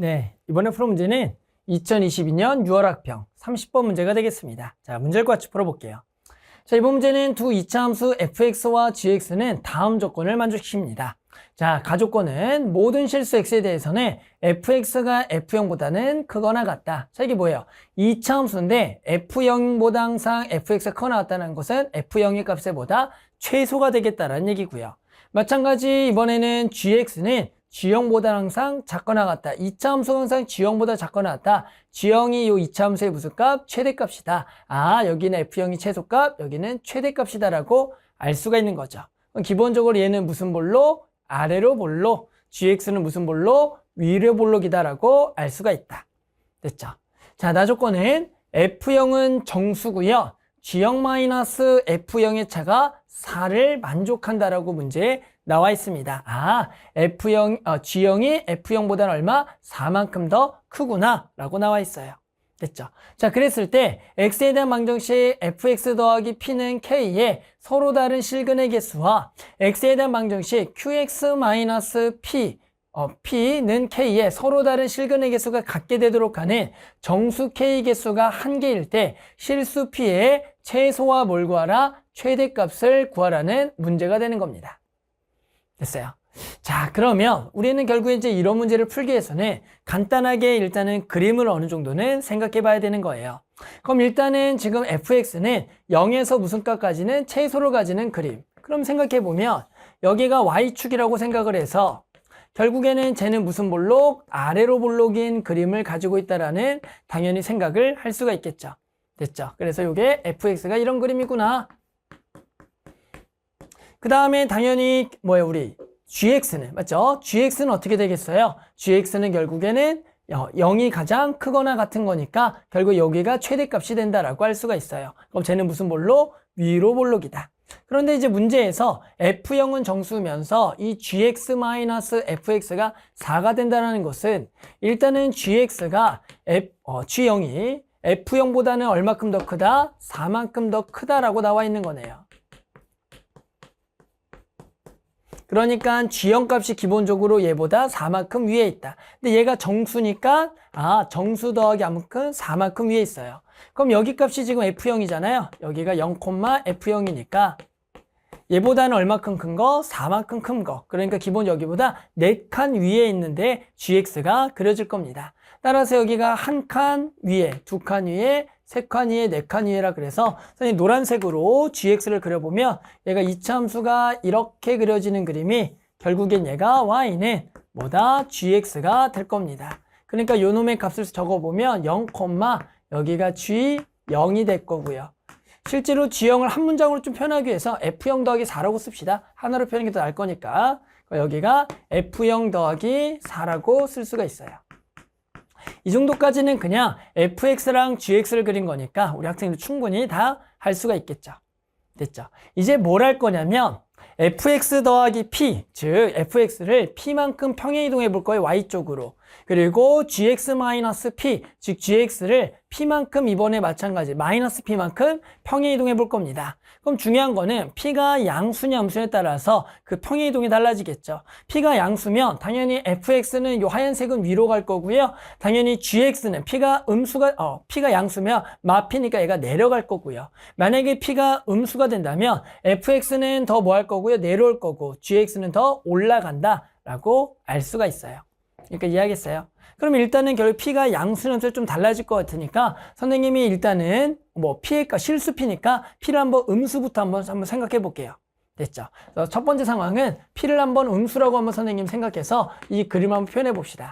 네, 이번에 풀 문제는 2022년 6월 학평 30번 문제가 되겠습니다. 자, 문제를 같이 풀어볼게요. 자, 이번 문제는 두 이차함수 fx와 gx는 다음 조건을 만족시킵니다. 자, 가조건은 모든 실수 x에 대해서는 fx가 f0보다는 크거나 같다. 자, 이게 뭐예요? 이차함수인데 f0보다 항상 fx가 크거나 같다는 것은 f0의 값에 보다 최소가 되겠다라는 얘기고요. 마찬가지 이번에는 gx는 G형보다 항상 작거나 같다. 이차함수가 항상 G형보다 작거나 같다. G형이 이 이차함수의 무슨 값? 최대값이다. 아, 여기는 F형이 최소값, 여기는 최대값이다라고 알 수가 있는 거죠. 기본적으로 얘는 무슨 볼록? 아래로 볼록. GX는 무슨 볼록? 위로 볼록이다라고 알 수가 있다. 됐죠? 자, 나 조건은 F형은 정수고요. G형-F형의 차가 4를 만족한다라고 문제에 나와 있습니다. 아, G형이 F형보다는 얼마? 4만큼 더 크구나 라고 나와 있어요. 됐죠? 자, 그랬을 때 X에 대한 방정식 fx 더하기 p는 k의 서로 다른 실근의 개수와 X에 대한 방정식 qx-p p는 k의 서로 다른 실근의 개수가 같게 되도록 하는 정수 k 개수가 한 개일 때 실수 p의 최소와 뭘 구하라? 최대값을 구하라는 문제가 되는 겁니다. 됐어요. 자, 그러면 우리는 결국에 이제 이런 문제를 풀기 위해서는 간단하게 일단은 그림을 어느 정도는 생각해 봐야 되는 거예요. 그럼 일단은 지금 fx는 0에서 무슨 값까지는 최소를 가지는 그림. 그럼 생각해 보면 여기가 y축이라고 생각을 해서 결국에는 쟤는 무슨 볼록? 아래로 볼록인 그림을 가지고 있다라는 당연히 생각을 할 수가 있겠죠. 됐죠? 그래서 이게 fx가 이런 그림이구나. 그 다음에 당연히 뭐예요? 우리 gx는 맞죠? gx는 어떻게 되겠어요? gx는 결국에는 0이 가장 크거나 같은 거니까 결국 여기가 최대값이 된다라고 할 수가 있어요. 그럼 쟤는 무슨 볼록? 위로 볼록이다. 그런데 이제 문제에서 f형은 정수면서 이 gx-fx가 4가 된다는 것은 일단은 gx가 g형이 f형보다는 얼마큼 더 크다? 4만큼 더 크다라고 나와 있는 거네요. 그러니까 G형 값이 기본적으로 얘보다 4만큼 위에 있다. 근데 얘가 정수니까 정수 더하기 아무튼 4만큼 위에 있어요. 그럼 여기 값이 지금 F형이잖아요. 여기가 0,F형이니까 얘보다는 얼마큼 큰 거? 4만큼 큰 거. 그러니까 기본 여기보다 4칸 위에 있는데 GX가 그려질 겁니다. 따라서 여기가 1칸 위에, 2칸 위에, 3칸 위에, 4칸 위에라 그래서 선생님 노란색으로 GX를 그려보면 얘가 이차함수가 이렇게 그려지는 그림이 결국엔 얘가 Y는 뭐다? GX가 될 겁니다. 그러니까 요 놈의 값을 적어보면 0, 여기가 G0이 될 거고요. 실제로 G형을 한 문장으로 좀 표현하기 위해서 F형 더하기 4라고 씁시다. 하나로 표현하는 게 더 나을 거니까 여기가 F형 더하기 4라고 쓸 수가 있어요. 이 정도까지는 그냥 fx랑 gx를 그린 거니까 우리 학생들 충분히 다 할 수가 있겠죠. 됐죠? 이제 뭘 할 거냐면 fx 더하기 p, 즉 fx를 p만큼 평행 이동해 볼 거예요. y쪽으로. 그리고 gx-p, 즉 gx를 p만큼 이번에 마찬가지 마이너스 p만큼 평행 이동해 볼 겁니다. 그럼 중요한 거는 p가 양수냐 음수냐에 따라서 그 평행 이동이 달라지겠죠. p가 양수면 당연히 fx는 요 하얀색은 위로 갈 거고요. 당연히 gx는 p가 양수면 마p니까 얘가 내려갈 거고요. 만약에 p가 음수가 된다면 fx는 더 뭐 할 거고요. 내려올 거고 gx는 더 올라간다라고 알 수가 있어요. 그러니까 이해하겠어요? 그럼 일단은 결국 p가 양수는 좀 달라질 것 같으니까 선생님이 일단은 p의 값 실수 p니까 p를 한번 음수부터 한번 생각해 볼게요. 됐죠? 첫 번째 상황은 p를 한번 음수라고 한번 선생님 생각해서 이 그림 한번 표현해 봅시다.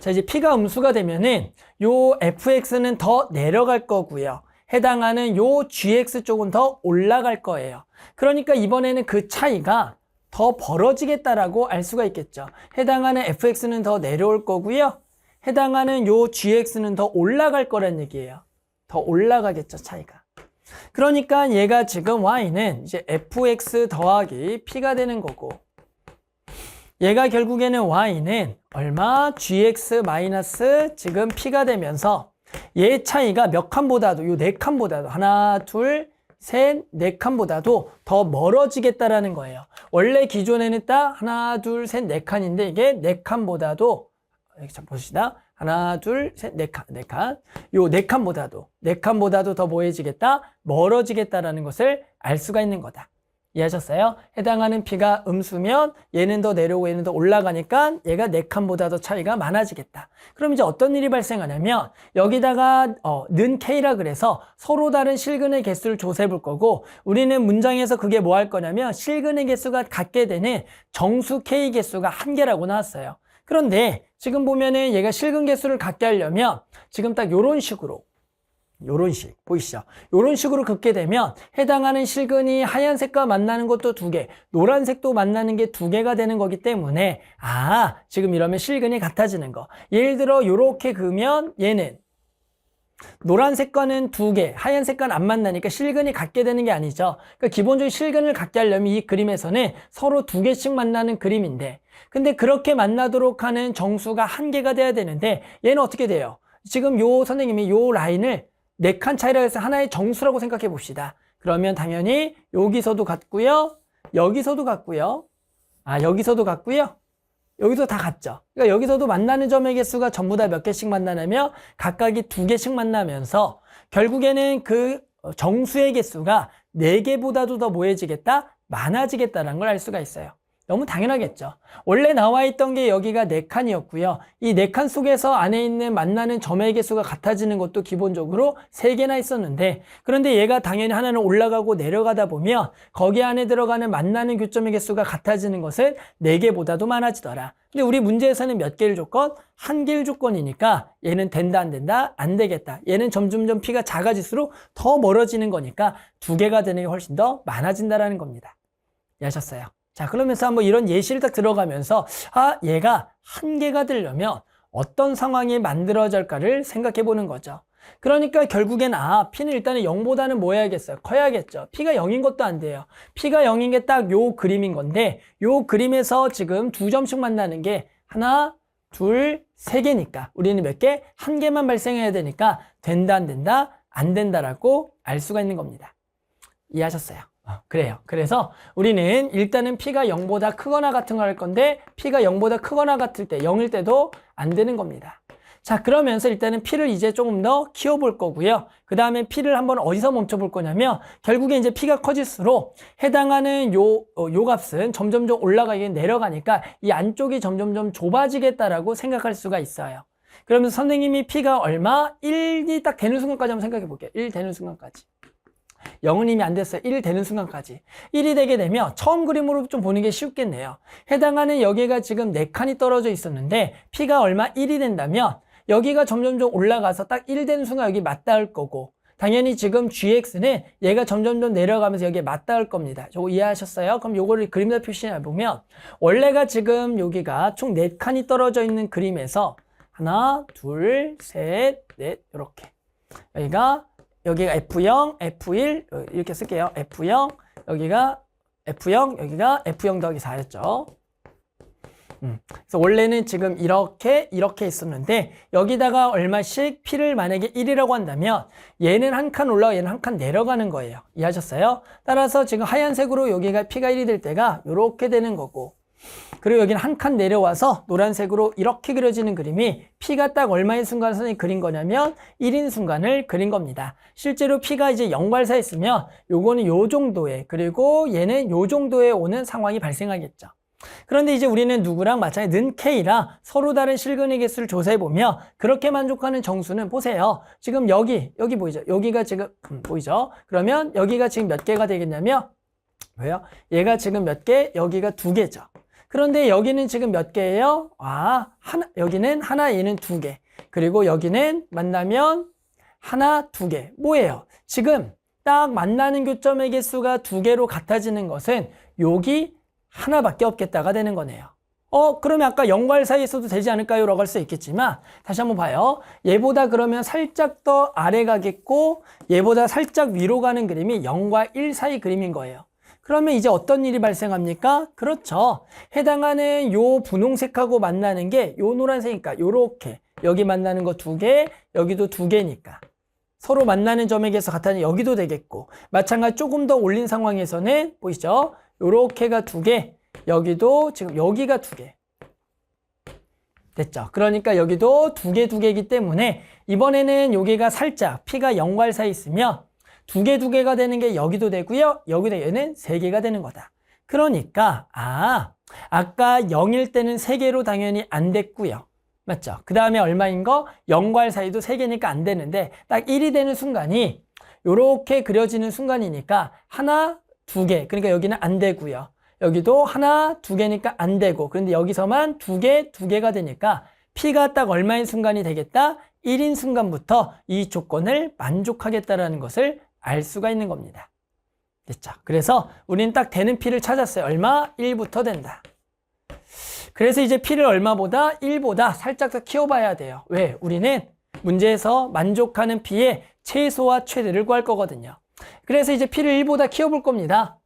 자, 이제 p가 음수가 되면은 요 fx는 더 내려갈 거고요. 해당하는 요 gx 쪽은 더 올라갈 거예요. 그러니까 이번에는 그 차이가 더 벌어지겠다라고 알 수가 있겠죠. 해당하는 fx는 더 내려올 거고요. 해당하는 요 gx는 더 올라갈 거란 얘기예요. 더 올라가겠죠, 차이가. 그러니까 얘가 지금 y는 이제 fx 더하기 p가 되는 거고 얘가 결국에는 y는 얼마? gx 마이너스 지금 p가 되면서 얘 차이가 몇 칸보다도 요 4칸보다도 하나, 둘, 셋, 4칸보다도 더 멀어지겠다라는 거예요. 원래 기존에는 딱 하나, 둘, 셋, 4칸인데 이게 4칸보다도 여기 자 보시다. 하나, 둘, 셋, 네 칸, 네 칸. 요 네 칸보다도 더 뭐해지겠다? 멀어지겠다라는 것을 알 수가 있는 거다. 이해하셨어요? 해당하는 P가 음수면 얘는 더 내려오고 얘는 더 올라가니까 얘가 네 칸보다 더 차이가 많아지겠다. 그럼 이제 어떤 일이 발생하냐면 여기다가 는 K라 그래서 서로 다른 실근의 개수를 조사해 볼 거고 우리는 문장에서 그게 뭐 할 거냐면 실근의 개수가 같게 되는 정수 K 개수가 한 개라고 나왔어요. 그런데 지금 보면은 얘가 실근 개수를 갖게 하려면 지금 딱 요런 식으로 요런 식 보이시죠? 요런 식으로 긋게 되면 해당하는 실근이 하얀색과 만나는 것도 두 개, 노란색도 만나는 게 두 개가 되는 거기 때문에 지금 이러면 실근이 같아지는 거. 예를 들어 요렇게 그으면 얘는 노란색과는 두 개, 하얀색과는 안 만나니까 실근이 같게 되는 게 아니죠. 그러니까 기본적인 실근을 갖게 하려면 이 그림에서는 서로 두 개씩 만나는 그림인데 근데 그렇게 만나도록 하는 정수가 한 개가 돼야 되는데 얘는 어떻게 돼요? 지금 요 선생님이 요 라인을 네 칸 차이라 해서 하나의 정수라고 생각해 봅시다. 그러면 당연히 여기서도 같고요. 여기서도 같고요. 여기서도 같고요. 여기도 다 같죠. 그러니까 여기서도 만나는 점의 개수가 전부 다 몇 개씩 만나냐면 각각이 두 개씩 만나면서 결국에는 그 정수의 개수가 네 개보다도 더 뭐해지겠다? 많아지겠다는 걸 알 수가 있어요. 너무 당연하겠죠. 원래 나와 있던 게 여기가 네 칸이었고요. 이 네 칸 속에서 안에 있는 만나는 점의 개수가 같아지는 것도 기본적으로 세 개나 있었는데 그런데 얘가 당연히 하나는 올라가고 내려가다 보면 거기 안에 들어가는 만나는 교점의 개수가 같아지는 것은 네 개보다도 많아지더라. 근데 우리 문제에서는 몇 개를 조건? 한 개를 조건이니까 얘는 된다 안 된다? 안 되겠다. 얘는 점점점 P가 작아질수록 더 멀어지는 거니까 두 개가 되는 게 훨씬 더 많아진다라는 겁니다. 이해하셨어요? 자, 그러면서 한번 이런 예시를 딱 들어가면서 얘가 한 개가 되려면 어떤 상황이 만들어질까를 생각해 보는 거죠. 그러니까 결국엔 P는 일단은 0보다는 뭐 해야겠어요? 커야겠죠. P가 0인 것도 안 돼요. P가 0인 게 딱 요 그림인 건데 요 그림에서 지금 두 점씩 만나는 게 하나, 둘, 세 개니까 우리는 몇 개? 한 개만 발생해야 되니까 된다 안 된다? 안 된다라고 알 수가 있는 겁니다. 이해하셨어요? 그래요. 그래서 우리는 일단은 P가 0보다 크거나 같은 걸 할 건데 P가 0보다 크거나 같을 때 0일 때도 안 되는 겁니다. 자, 그러면서 일단은 P를 이제 조금 더 키워볼 거고요. 그 다음에 P를 한번 어디서 멈춰볼 거냐면 결국에 이제 P가 커질수록 해당하는 요 값은 점점점 올라가게 내려가니까 이 안쪽이 점점점 좁아지겠다라고 생각할 수가 있어요. 그러면서 선생님이 P가 얼마? 1이 딱 되는 순간까지 한번 생각해 볼게요. 1 되는 순간까지. 0은 이미 안 됐어요. 1이 되는 순간까지. 1이 되게 되면 처음 그림으로 좀 보는 게 쉽겠네요. 해당하는 여기가 지금 4칸이 떨어져 있었는데 P가 얼마? 1이 된다면 여기가 점점점 올라가서 딱 1 되는 순간 여기 맞닿을 거고 당연히 지금 GX는 얘가 점점점 내려가면서 여기에 맞닿을 겁니다. 저거 이해하셨어요? 그럼 요거를 그림에다 표시해 보면 원래가 지금 여기가 총 4칸이 떨어져 있는 그림에서 하나, 둘, 셋, 넷 이렇게 여기가 F0, F1 이렇게 쓸게요. F0, 여기가 F0, 여기가 F0 더하기 4였죠. 그래서 원래는 지금 이렇게 있었는데 여기다가 얼마씩 P를 만약에 1이라고 한다면 얘는 한 칸 올라가고 얘는 한 칸 내려가는 거예요. 이해하셨어요? 따라서 지금 하얀색으로 여기가 P가 1이 될 때가 이렇게 되는 거고 그리고 여기는 한 칸 내려와서 노란색으로 이렇게 그려지는 그림이 P가 딱 얼마인 순간 선생님이 그린 거냐면 1인 순간을 그린 겁니다. 실제로 P가 이제 0 발사했으면 요거는 요 정도에 그리고 얘는 요 정도에 오는 상황이 발생하겠죠. 그런데 이제 우리는 누구랑 마찬가지 는 K랑 서로 다른 실근의 개수를 조사해보면 그렇게 만족하는 정수는 보세요. 지금 여기 보이죠? 여기가 지금 보이죠? 그러면 여기가 지금 몇 개가 되겠냐면 왜요? 얘가 지금 몇 개? 여기가 두 개죠. 그런데 여기는 지금 몇 개예요? 여기는 하나, 얘는 두 개. 그리고 여기는 만나면 하나, 두 개. 뭐예요? 지금 딱 만나는 교점의 개수가 두 개로 같아지는 것은 여기 하나밖에 없겠다가 되는 거네요. 그러면 아까 0과 1 사이에 있어도 되지 않을까요? 라고 할 수 있겠지만 다시 한번 봐요. 얘보다 그러면 살짝 더 아래 가겠고 얘보다 살짝 위로 가는 그림이 0과 1 사이 그림인 거예요. 그러면 이제 어떤 일이 발생합니까? 그렇죠. 해당하는 요 분홍색하고 만나는 게 요 노란색이니까 요렇게 여기 만나는 거 두 개, 여기도 두 개니까 서로 만나는 점에 비해서 같아는 여기도 되겠고 마찬가지 조금 더 올린 상황에서는 보이시죠? 요렇게가 두 개, 여기도 지금 여기가 두 개. 됐죠? 그러니까 여기도 두 개이기 때문에 이번에는 여기가 살짝 P가 0과 1 사이 있으면 두 개가 되는 게 여기도 되고요. 여기도 얘는 3개가 되는 거다. 그러니까 아까 0일 때는 3개로 당연히 안 됐고요. 맞죠? 그 다음에 얼마인 거? 0과 1 사이도 3개니까 안 되는데 딱 1이 되는 순간이 요렇게 그려지는 순간이니까 하나, 2개. 그러니까 여기는 안 되고요. 여기도 하나, 2개니까 안 되고. 그런데 여기서만 2개가 되니까 P가 딱 얼마인 순간이 되겠다? 1인 순간부터 이 조건을 만족하겠다라는 것을 알 수가 있는 겁니다. 됐죠? 그래서 우리는 딱 되는 P를 찾았어요. 얼마? 1부터 된다. 그래서 이제 P를 얼마보다? 1보다 살짝 더 키워봐야 돼요. 왜? 우리는 문제에서 만족하는 P의 최소와 최대를 구할 거거든요. 그래서 이제 P를 1보다 키워볼 겁니다.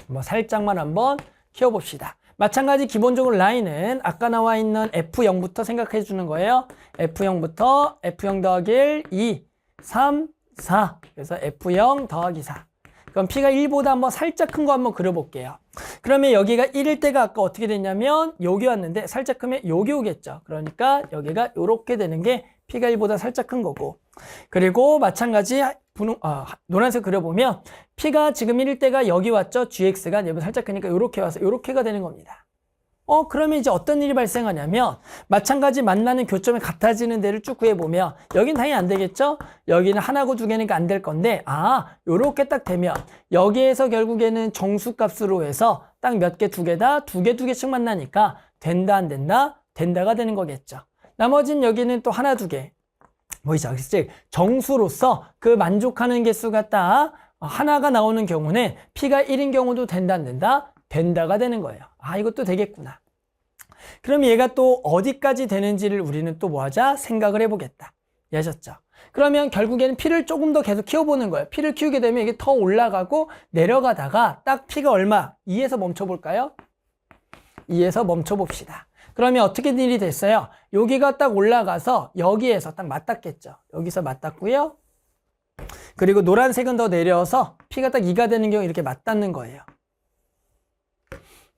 뭐 살짝만 한번 키워봅시다. 마찬가지 기본적으로 라인은 아까 나와 있는 F0부터 생각해 주는 거예요. F0부터 F0 더하기 1, 2, 3, 4. 그래서 F0 더하기 4. 그럼 P가 1보다 한번 살짝 큰 거 한번 그려볼게요. 그러면 여기가 1일 때가 아까 어떻게 됐냐면 여기 왔는데 살짝 크면 여기 오겠죠. 그러니까 여기가 이렇게 되는 게 P가 1보다 살짝 큰 거고. 그리고 마찬가지 노란색 그려보면 P가 지금 1일 때가 여기 왔죠. GX가 여기 살짝 크니까 이렇게 와서 이렇게가 되는 겁니다. 그러면 이제 어떤 일이 발생하냐면 마찬가지 만나는 교점이 같아지는 데를 쭉 구해보면 여긴 당연히 안 되겠죠? 여기는 하나고 2개니까 안 될 건데 요렇게 딱 되면 여기에서 결국에는 정수값으로 해서 딱 몇 개, 2개다? 2개씩 만나니까 된다, 안 된다? 된다가 되는 거겠죠. 나머지는 여기는 또 하나, 2개. 보이죠? 즉 정수로서 그 만족하는 개수가 딱 하나가 나오는 경우는 P가 1인 경우도 된다, 안 된다? 된다가 되는 거예요. 이것도 되겠구나. 그럼 얘가 또 어디까지 되는지를 우리는 또 뭐하자? 생각을 해보겠다. 이해하셨죠? 그러면 결국에는 P를 조금 더 계속 키워보는 거예요. P를 키우게 되면 이게 더 올라가고 내려가다가 딱 P가 얼마? 2에서 멈춰볼까요? 2에서 멈춰봅시다. 그러면 어떻게 일이 됐어요? 여기가 딱 올라가서 여기에서 딱 맞닿겠죠. 여기서 맞닿고요. 그리고 노란색은 더 내려서 P가 딱 2가 되는 경우 이렇게 맞닿는 거예요.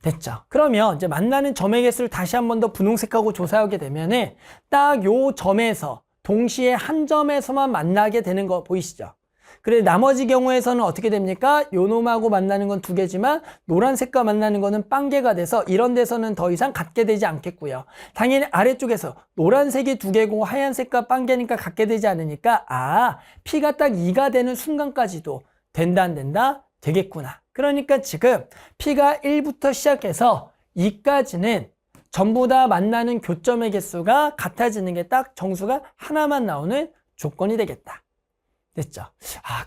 됐죠? 그러면 이제 만나는 점의 개수를 다시 한 번 더 분홍색하고 조사하게 되면은 딱 요 점에서 동시에 한 점에서만 만나게 되는 거 보이시죠? 그래 나머지 경우에서는 어떻게 됩니까? 요 놈하고 만나는 건 2개지만 노란색과 만나는 거는 빵개가 돼서 이런 데서는 더 이상 같게 되지 않겠고요. 당연히 아래쪽에서 노란색이 2개고 하얀색과 빵개니까 같게 되지 않으니까 P가 딱 2가 되는 순간까지도 된다, 안 된다? 되겠구나. 그러니까 지금 P가 1부터 시작해서 2까지는 전부 다 만나는 교점의 개수가 같아지는 게 딱 정수가 하나만 나오는 조건이 되겠다. 됐죠?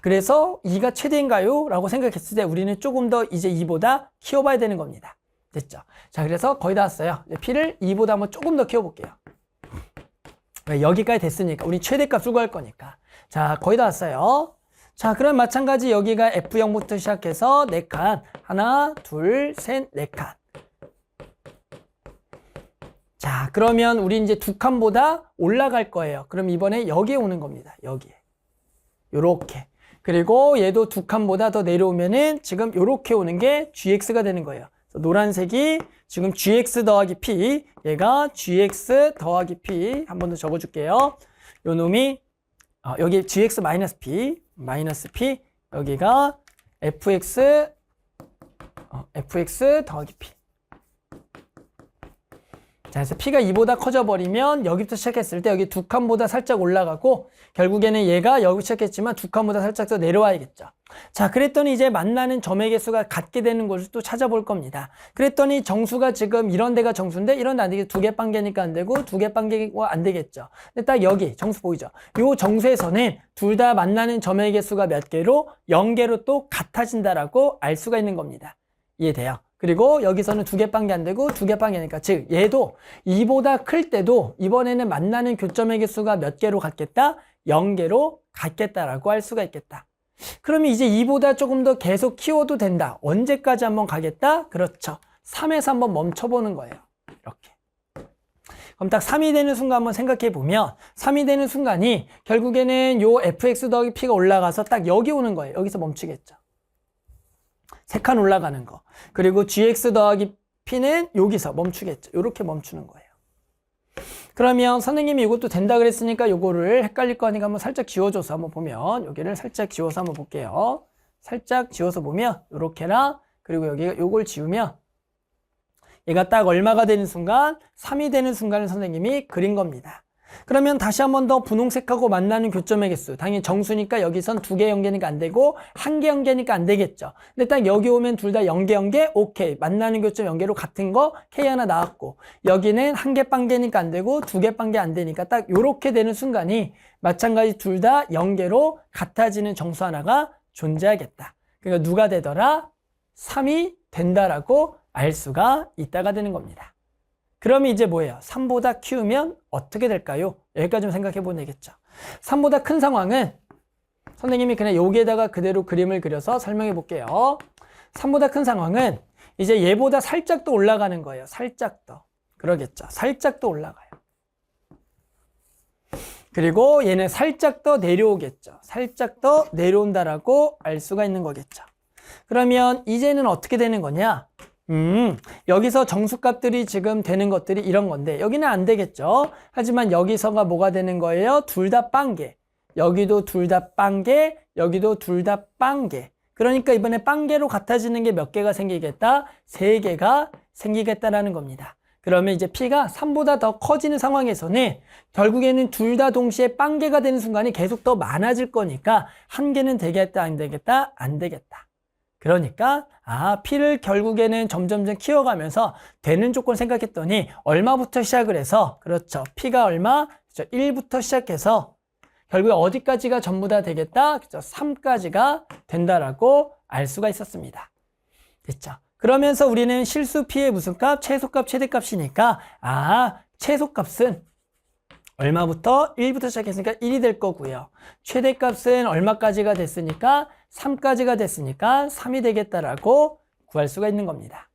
그래서 2가 최대인가요? 라고 생각했을 때 우리는 조금 더 이제 2보다 키워봐야 되는 겁니다. 됐죠? 자, 그래서 거의 다 왔어요. P를 2보다 한번 조금 더 키워볼게요. 여기까지 됐으니까 우리 최대값을 구할 거니까. 자, 거의 다 왔어요. 자, 그럼 마찬가지 여기가 F0부터 시작해서 4칸. 하나, 둘, 셋, 4칸. 자, 그러면 우리 이제 2칸보다 올라갈 거예요. 그럼 이번에 여기에 오는 겁니다. 여기에. 요렇게. 그리고 얘도 2칸보다 더 내려오면은 지금 요렇게 오는 게 GX가 되는 거예요. 노란색이 지금 GX 더하기 P. 얘가 GX 더하기 P. 한 번 더 적어줄게요. 요 놈이, 여기 GX 마이너스 P. 마이너스 P, 여기가 fx 더하기 P. 자, 그래서 P가 2보다 커져 버리면 여기부터 시작했을 때 여기 2칸보다 살짝 올라가고 결국에는 얘가 여기 시작했지만 2칸보다 살짝 더 내려와야겠죠. 자, 그랬더니 이제 만나는 점의 개수가 같게 되는 것을 또 찾아볼 겁니다. 그랬더니 정수가 지금 이런 데가 정수인데 이런 데 안 되겠죠. 2개 빵개니까 안 되고 2개 빵개가 안 되겠죠. 근데 딱 여기 정수 보이죠? 요 정수에서는 둘 다 만나는 점의 개수가 몇 개로 0개로 또 같아진다라고 알 수가 있는 겁니다. 이해돼요? 그리고 여기서는 2개 빵개 안 되고 2개 빵개니까 즉 얘도 2보다 클 때도 이번에는 만나는 교점의 개수가 몇 개로 같겠다? 0개로 같겠다라고 할 수가 있겠다. 그러면 이제 2보다 조금 더 계속 키워도 된다. 언제까지 한번 가겠다? 그렇죠. 3에서 한번 멈춰보는 거예요. 이렇게. 그럼 딱 3이 되는 순간 한번 생각해 보면 3이 되는 순간이 결국에는 요 fx 더하기 p가 올라가서 딱 여기 오는 거예요. 여기서 멈추겠죠. 3칸 올라가는 거. 그리고 gx 더하기 p는 여기서 멈추겠죠. 이렇게 멈추는 거예요. 그러면 선생님이 이것도 된다 그랬으니까 요거를 헷갈릴 거 아니까 한번 살짝 지워줘서 한번 보면 여기를 살짝 지워서 한번 볼게요. 살짝 지워서 보면 요렇게나 그리고 여기 요걸 지우면 얘가 딱 얼마가 되는 순간 3이 되는 순간을 선생님이 그린 겁니다. 그러면 다시 한 번 더 분홍색하고 만나는 교점의 개수 당연히 정수니까 여기선 2개 연계니까 안 되고 1개 연계니까 안 되겠죠. 근데 딱 여기 오면 둘 다 연계 오케이 만나는 교점 연계로 같은 거 K 하나 나왔고 여기는 1개 빵개니까 안 되고 2개 빵개 안 되니까 딱 요렇게 되는 순간이 마찬가지 둘 다 연계로 같아지는 정수 하나가 존재하겠다. 그러니까 누가 되더라? 3이 된다라고 알 수가 있다가 되는 겁니다. 그러면 이제 뭐예요? 3보다 키우면 어떻게 될까요? 여기까지 좀 생각해 보면 되겠죠. 3보다 큰 상황은 선생님이 그냥 여기에다가 그대로 그림을 그려서 설명해 볼게요. 3보다 큰 상황은 이제 얘보다 살짝 더 올라가는 거예요. 살짝 더. 그러겠죠. 살짝 더 올라가요. 그리고 얘는 살짝 더 내려오겠죠. 살짝 더 내려온다라고 알 수가 있는 거겠죠. 그러면 이제는 어떻게 되는 거냐? 여기서 정수값들이 지금 되는 것들이 이런 건데 여기는 안 되겠죠. 하지만 여기서가 뭐가 되는 거예요? 둘 다 빵개. 여기도 둘 다 빵개, 여기도 둘 다 빵개. 그러니까 이번에 빵개로 같아지는 게 몇 개가 생기겠다? 3개가 생기겠다라는 겁니다. 그러면 이제 P가 3보다 더 커지는 상황에서는 결국에는 둘 다 동시에 빵개가 되는 순간이 계속 더 많아질 거니까 한 개는 되겠다, 안 되겠다? 안 되겠다. 그러니까 P를 결국에는 점점점 키워가면서 되는 조건 생각했더니 얼마부터 시작을 해서 그렇죠. P가 얼마? 그렇죠. 1부터 시작해서 결국에 어디까지가 전부 다 되겠다? 그렇죠. 3까지가 된다라고 알 수가 있었습니다. 됐죠. 그러면서 우리는 실수 P의 무슨 값? 최소값, 최대값이니까 최소값은 얼마부터? 1부터 시작했으니까 1이 될 거고요. 최대값은 얼마까지가 됐으니까 3까지가 됐으니까 3이 되겠다라고 구할 수가 있는 겁니다.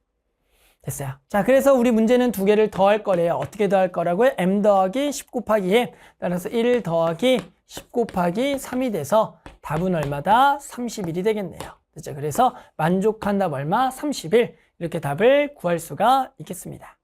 됐어요. 자, 그래서 우리 문제는 2개를 더할 거래요. 어떻게 더할 거라고요? m 더하기 10 곱하기 m. 따라서 1 더하기 10 곱하기 3이 돼서 답은 얼마다? 31이 되겠네요. 됐죠? 그래서 만족한 답 얼마? 31. 이렇게 답을 구할 수가 있겠습니다.